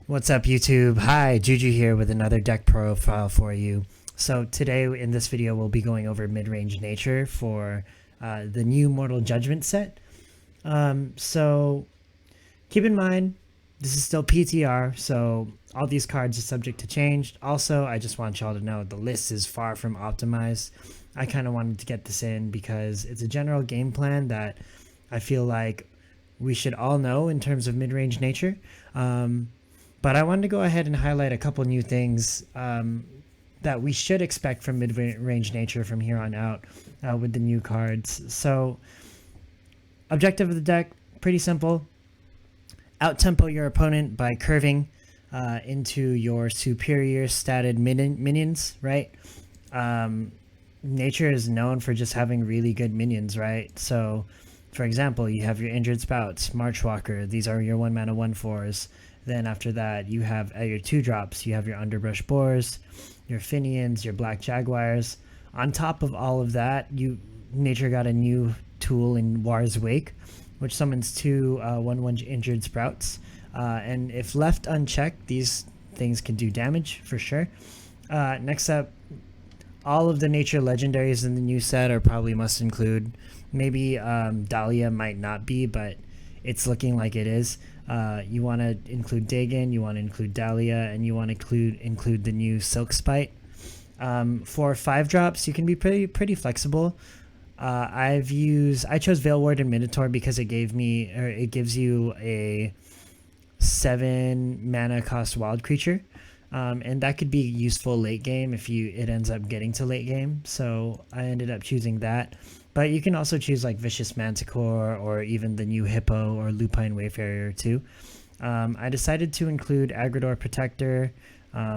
What's up, YouTube? Hi, Juju here with another deck profile for you. So today in this video we'll be going over mid-range nature for the new Mortal Judgement set. So keep in mind this is still PTR, so all these cards are subject to change. Also, I just want y'all to know the list is far from optimized. I kind of wanted to get this in because it's a general game plan that I feel like we should all know in terms of mid-range nature. But I wanted to go ahead and highlight a couple new things that we should expect from mid-range nature from here on out with the new cards. So, objective of the deck, pretty simple. Out-tempo your opponent by curving into your superior statted minions, right? Nature is known for just having really good minions, right? So, for example, you have your Injured Spouts, Marchwalker. These are your 1-mana 1/4s. Then after that, you have at your 2-drops, you have your Underbrush Boars, your Finians, your Black Jaguars. On top of all of that, Nature got a new tool in War's Wake, which summons two 1/1 Injured Sprouts. And if left unchecked, these things can do damage for sure. Next up, all of the nature legendaries in the new set are probably must include. Maybe Dahlia might not be, but it's looking like it is. You want to include Dagon, you want to include Dahlia, and you want to include the new Silk Spite. For 5-drops, you can be pretty flexible. I chose Veil Ward and Minotaur because it gives you a 7-mana cost wild creature. And that could be useful late game if it ends up getting to late game. So I ended up choosing that. But you can also choose like Vicious Manticore or even the new Hippo or Lupine Wayfarer too. I decided to include Agridor Protector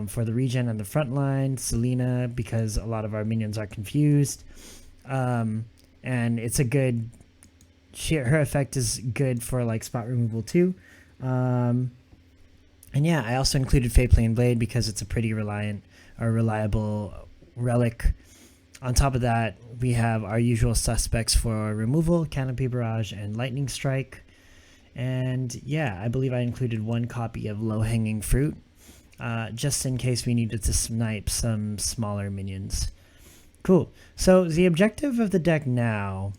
for the regen and the front line, Selena because a lot of our minions are confused. And it's a good, her effect is good for like spot removal too. And yeah, I also included Feyplane Blade because it's a pretty reliable relic. On top of that, we have our usual suspects for removal, Canopy Barrage and Lightning Strike. And yeah, I believe I included one copy of Low Hanging Fruit, just in case we needed to snipe some smaller minions. Cool. So the objective of the deck now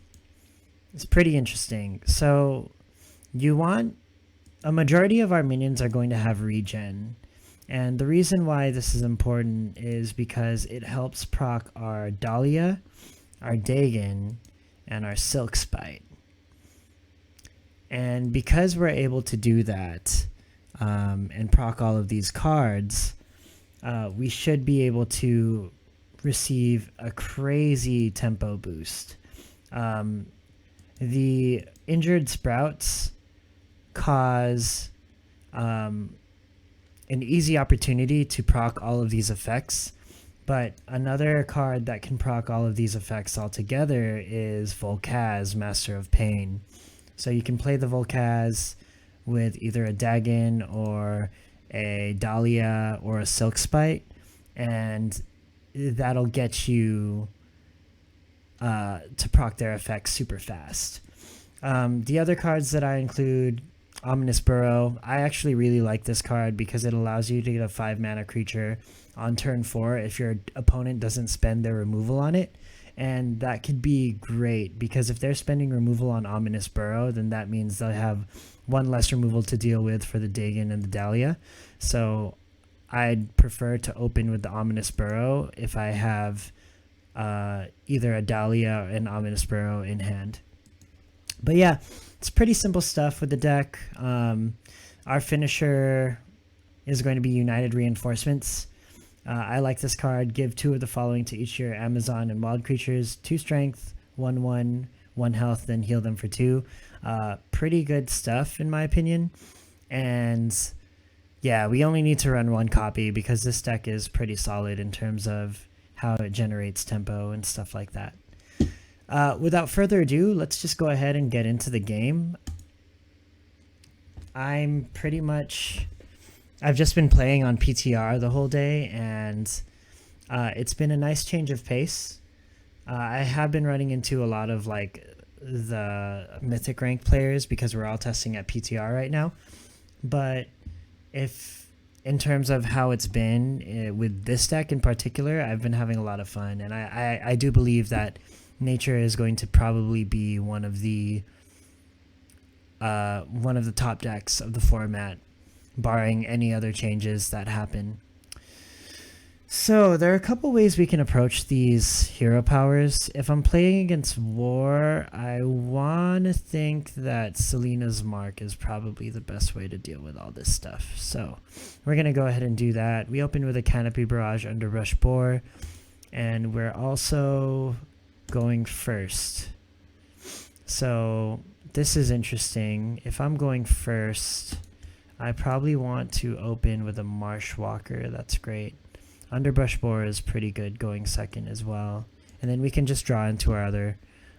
is pretty interesting. So a majority of our minions are going to have regen. And the reason why this is important is because it helps proc our Dahlia, our Dagon, and our Silk Spite. And because we're able to do that and proc all of these cards, we should be able to receive a crazy tempo boost. The Injured Sprouts cause an easy opportunity to proc all of these effects, but another card that can proc all of these effects altogether is Volkaz, Master of Pain. So you can play the Volkaz with either a Dagon or a Dahlia or a Silk Spite, and that'll get you to proc their effects super fast. The other cards that I include, Ominous Burrow. I actually really like this card because it allows you to get a 5-mana creature on turn 4 if your opponent doesn't spend their removal on it. And that could be great because if they're spending removal on Ominous Burrow, then that means they'll have one less removal to deal with for the Dagon and the Dahlia. So I'd prefer to open with the Ominous Burrow if I have either a Dahlia or an Ominous Burrow in hand. But yeah, it's pretty simple stuff with the deck. Our finisher is going to be United Reinforcements. I like this card. Give 2 of the following to each of your Amazon and wild creatures. 2 strength, 1/1, 1 health, then heal them for 2. Pretty good stuff in my opinion. And yeah, we only need to run 1 copy because this deck is pretty solid in terms of how it generates tempo and stuff like that. Without further ado, let's just go ahead and get into the game. I've just been playing on PTR the whole day, and it's been a nice change of pace. I have been running into a lot of like the mythic rank players because we're all testing at PTR right now. But if in terms of how it's been with this deck in particular, I've been having a lot of fun, and I do believe that Nature is going to probably be one of the top decks of the format, barring any other changes that happen. So there are a couple ways we can approach these hero powers. If I'm playing against War, I want to think that Selena's Mark is probably the best way to deal with all this stuff. So we're going to go ahead and do that. We open with a Canopy Barrage, Underbrush Boar, and we're also going first. So this is interesting. If I'm going first, I probably want to open with a Marshwalker. That's great. Underbrush Boar is pretty good going second as well. And then we can just draw into our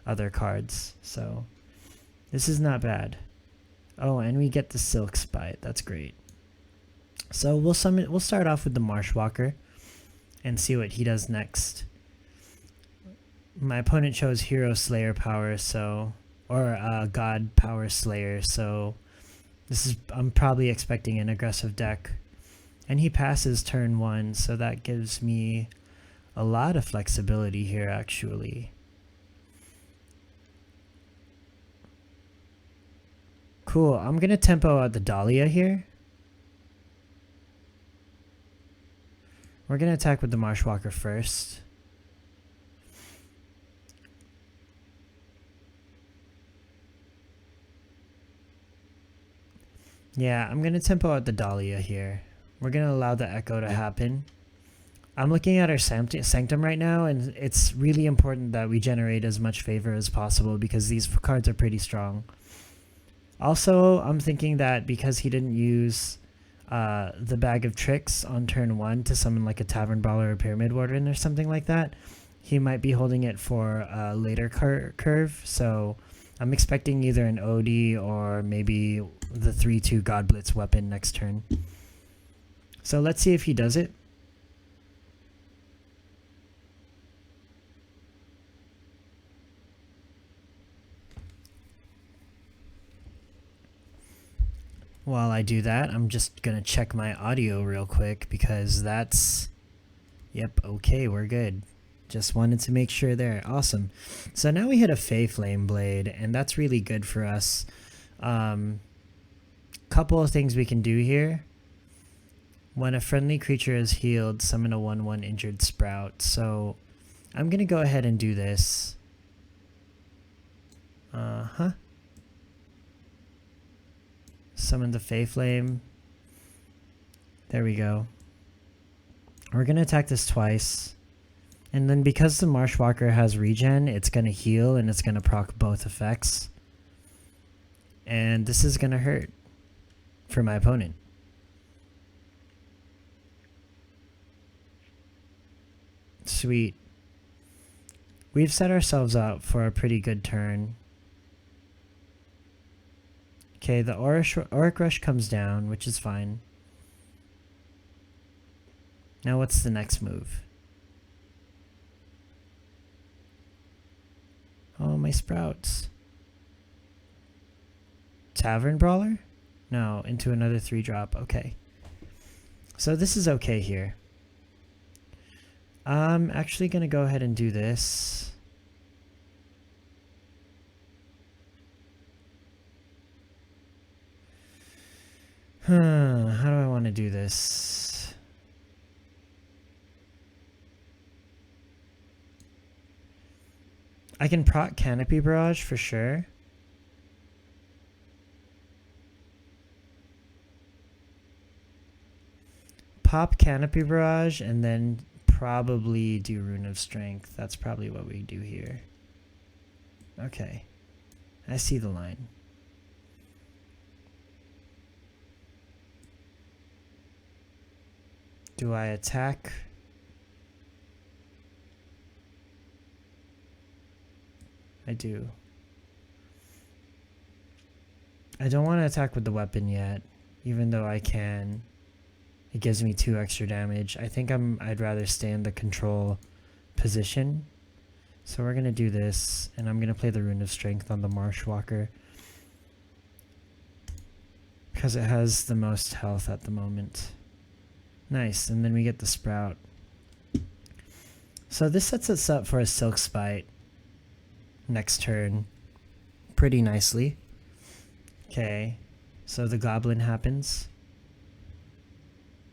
other cards. So this is not bad. Oh, and we get the Silk Spite. That's great. So we'll start off with the Marshwalker and see what he does next. My opponent chose Hero Slayer power, or God Power Slayer, so I'm probably expecting an aggressive deck. And he passes turn 1, so that gives me a lot of flexibility here, actually. Cool, I'm going to tempo out the Dahlia here. We're going to attack with the Marshwalker first. Yeah, I'm going to tempo out the Dahlia here. We're going to allow the Echo to happen. I'm looking at our Sanctum right now, and it's really important that we generate as much favor as possible because these cards are pretty strong. Also, I'm thinking that because he didn't use the Bag of Tricks on turn 1 to summon like a Tavern Brawler or Pyramid Warden or something like that, he might be holding it for a later curve. So I'm expecting either an OD or maybe the 3/2 God Blitz weapon next turn. So let's see if he does it. While I do that, I'm just going to check my audio real quick because that's... Yep, okay, we're good. Just wanted to make sure there. Awesome. So now we hit a Fey Flame Blade, and that's really good for us. Couple of things we can do here. When a friendly creature is healed, summon a 1/1 injured Sprout. So I'm going to go ahead and do this. Summon the Fey Flame. There we go. We're going to attack this twice. And then because the Marshwalker has regen, it's going to heal and it's going to proc both effects. And this is going to hurt for my opponent. Sweet. We've set ourselves up for a pretty good turn. Okay, the Auric Rush comes down, which is fine. Now what's the next move? Oh, my Sprouts. Tavern Brawler? No, into another 3-drop. Okay. So this is okay here. I'm actually going to go ahead and do this. How do I want to do this? I can proc Canopy Barrage for sure. Pop Canopy Barrage and then probably do Rune of Strength. That's probably what we do here. Okay. I see the line. Do I attack? I do. I don't want to attack with the weapon yet, even though I can. It gives me 2 extra damage. I think I'd rather stay in the control position. So we're going to do this, and I'm going to play the Rune of Strength on the Marshwalker because it has the most health at the moment. Nice, and then we get the sprout. So this sets us up for a Silk Spite next turn pretty nicely. Okay, so the goblin happens.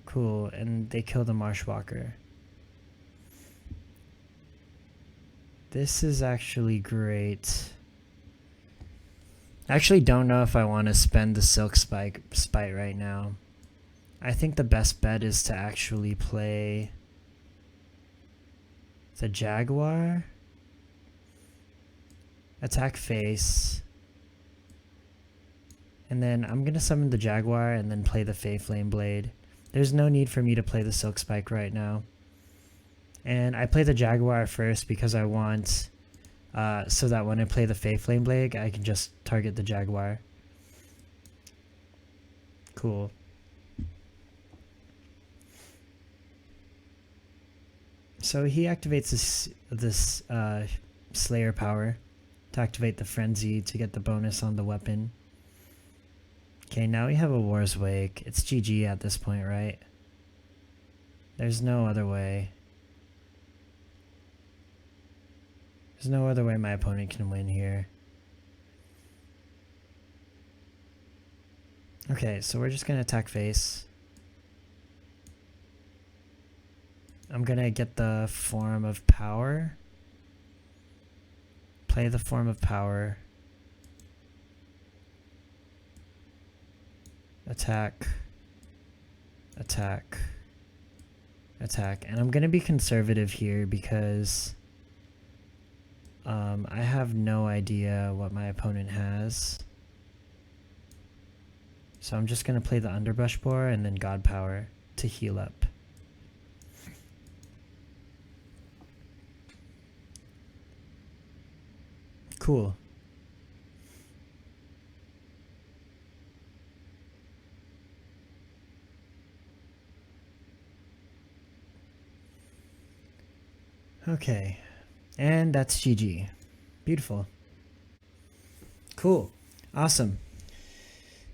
Cool, and they kill the Marshwalker. This is actually great. I actually don't know if I want to spend the Silk Spite right now. I think the best bet is to actually play the Jaguar. Attack face. And then I'm going to summon the Jaguar and then play the Fey Flame Blade. There's no need for me to play the Silk Spike right now. And I play the Jaguar first because I want, so that when I play the Fey Flame Blade, I can just target the Jaguar. Cool. So he activates this Slayer power to activate the Frenzy to get the bonus on the weapon. Okay, now we have a War's Wake. It's GG at this point, right? There's no other way. There's no other way my opponent can win here. Okay, so we're just going to attack face. I'm going to get the Form of Power. Play the Form of Power. Attack. Attack. Attack. And I'm going to be conservative here because I have no idea what my opponent has. So I'm just going to play the Underbrush Boar and then God Power to heal up. Cool. Okay. And that's GG. Beautiful. Cool. Awesome.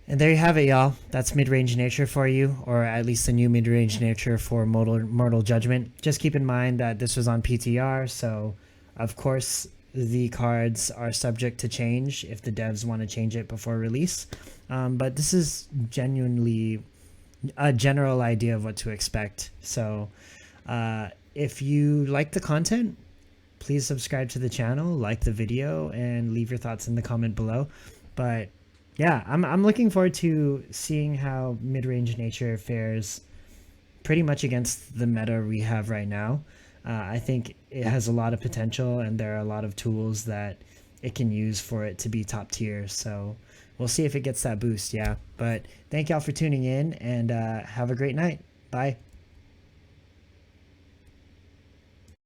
And there you have it, y'all. That's mid-range nature for you, or at least the new mid-range nature for Mortal Judgment. Just keep in mind that this was on PTR, so of course the cards are subject to change if the devs want to change it before release. But this is genuinely a general idea of what to expect. So if you like the content, please subscribe to the channel, like the video, and leave your thoughts in the comment below. But yeah, I'm looking forward to seeing how mid-range nature fares pretty much against the meta we have right now. I think it has a lot of potential, and there are a lot of tools that it can use for it to be top tier. So we'll see if it gets that boost, yeah. But thank y'all for tuning in, and have a great night. Bye.